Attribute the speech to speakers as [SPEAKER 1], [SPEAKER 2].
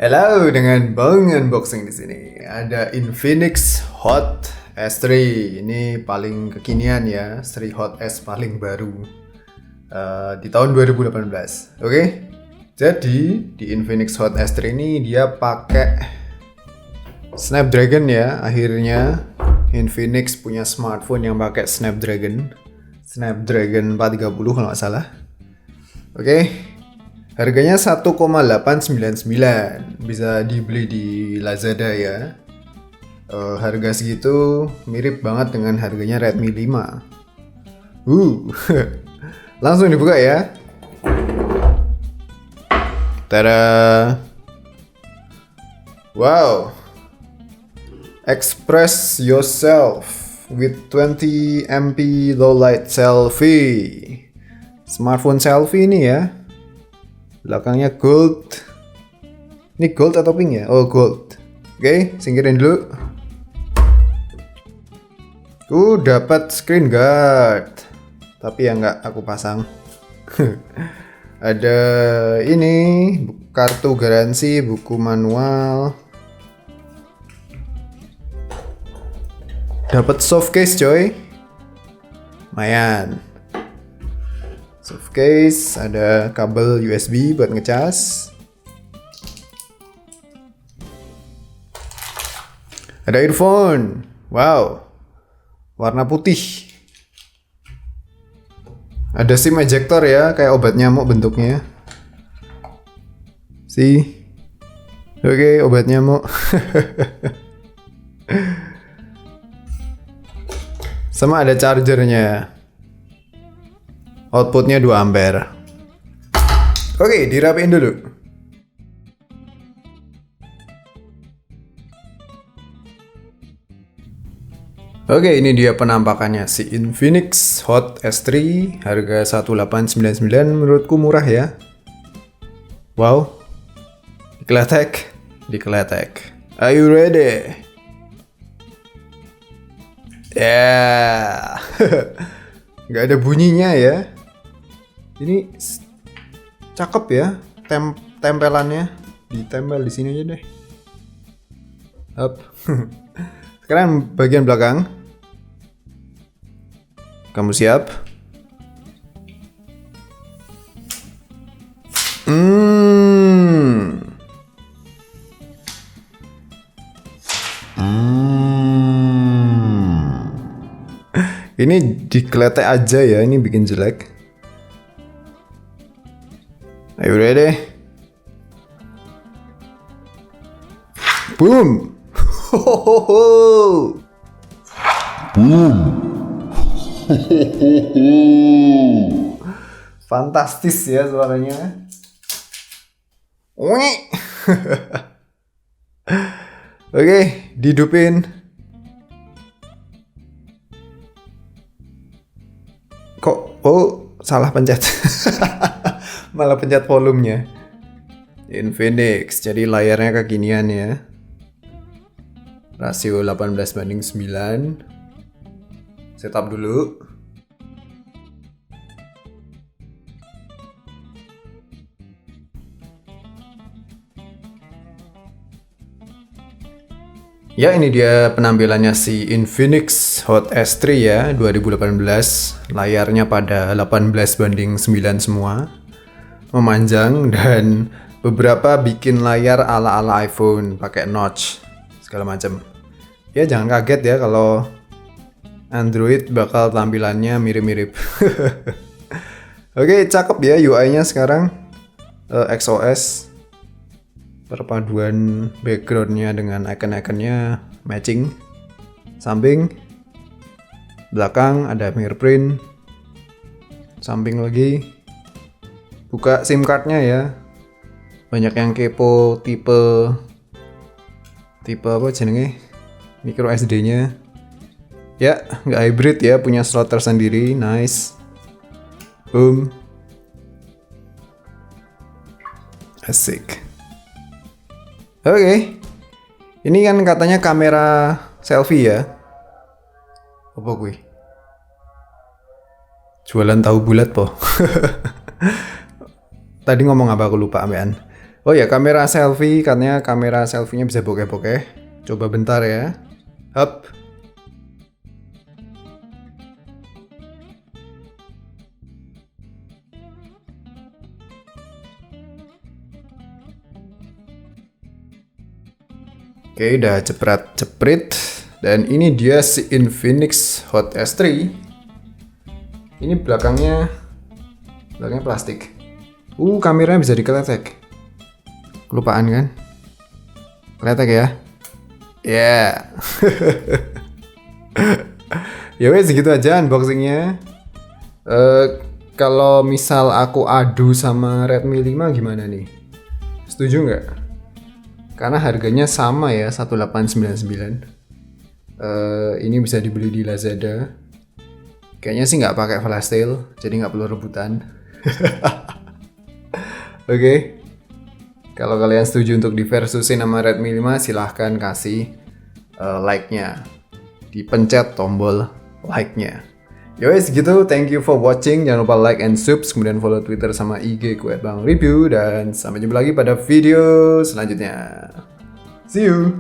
[SPEAKER 1] Halo, dengan Bang Unboxing di sini. Ada Infinix Hot S3. Ini paling kekinian ya, seri Hot S paling baru di tahun 2018. Oke. Jadi di Infinix Hot S3 ini dia pakai Snapdragon ya. Akhirnya Infinix punya smartphone yang pakai Snapdragon 430 kalau nggak salah. Oke. Harganya 1,899, bisa dibeli di Lazada ya. Harga segitu mirip banget dengan harganya Redmi 5. Langsung dibuka ya. Tada. Wow. Express yourself with 20 MP low light selfie. Smartphone selfie ini ya. Belakangnya gold. Ini gold atau pink ya? Oh, gold. Oke, singkirin dulu. Dapat screen guard. Tapi ya nggak aku pasang. Ada ini kartu garansi, buku manual. Dapat soft case coy. Lumayan. Soft case, ada kabel USB buat ngecas. Ada earphone. Wow. Warna putih. Ada SIM ejector ya, kayak obat nyamuk bentuknya. Oke, obat nyamuk. Sama ada chargernya. Outputnya 2 ampere. Oke, dirapiin dulu. Oke, ini dia penampakannya si Infinix Hot S3. Harga 1.899, menurutku murah ya. Wow. Dikeletek. Are you ready? Yeah. Nggak ada bunyinya ya. Ini cakep ya, tempelannya ditempel di sini aja deh. Up. Sekarang bagian belakang. Kamu siap? Ini dikeletek aja ya, ini bikin jelek. Are you ready? Boom! Boom! Fantastis ya suaranya. Oke, dihidupin. Salah pencet. Malah pencet volumenya. Infinix, jadi layarnya kekinian ya. Rasio 18:9. Setup dulu. Ya, ini dia penampilannya si Infinix Hot S3 ya, 2018. Layarnya pada 18:9 semua. Memanjang dan beberapa bikin layar ala-ala iPhone, pakai notch segala macam. Ya, jangan kaget ya kalau Android bakal tampilannya mirip-mirip. Oke, cakep ya UI-nya sekarang. XOS. Perpaduan backgroundnya dengan icon-iconnya matching. Samping, belakang ada fingerprint. Samping lagi, buka SIM cardnya ya. Banyak yang kepo tipe apa jenenge, micro SD-nya. Ya, nggak hybrid ya, punya slot tersendiri. Nice. Boom. Asik. Oke. Ini kan katanya kamera selfie ya. Apa gue? Jualan tahu bulat po. Tadi ngomong apa aku lupa ambean. Oh ya, kamera selfie, katanya kamera selfie-nya bisa bokeh-bokeh. Coba bentar ya. Up. Oke, udah cepret. Dan ini dia si Infinix Hot S3. Ini belakangnya plastik. Kameranya bisa dikeletek. Kelupaan kan? Keletek ya? Ya. Ya wes segitu aja unboxingnya. Kalau misal aku adu sama Redmi 5 gimana nih? Setuju nggak? Karena harganya sama ya, 1899. Ini bisa dibeli di Lazada. Kayaknya sih nggak pakai flash sale, jadi nggak perlu rebutan. Oke. Kalau kalian setuju untuk diversusin sama Redmi 5, silahkan kasih like-nya. Dipencet tombol like-nya. Yowes gitu, thank you for watching. Jangan lupa like and subs, kemudian follow Twitter sama IG ku @bangreview, dan sampai jumpa lagi pada video selanjutnya. See you.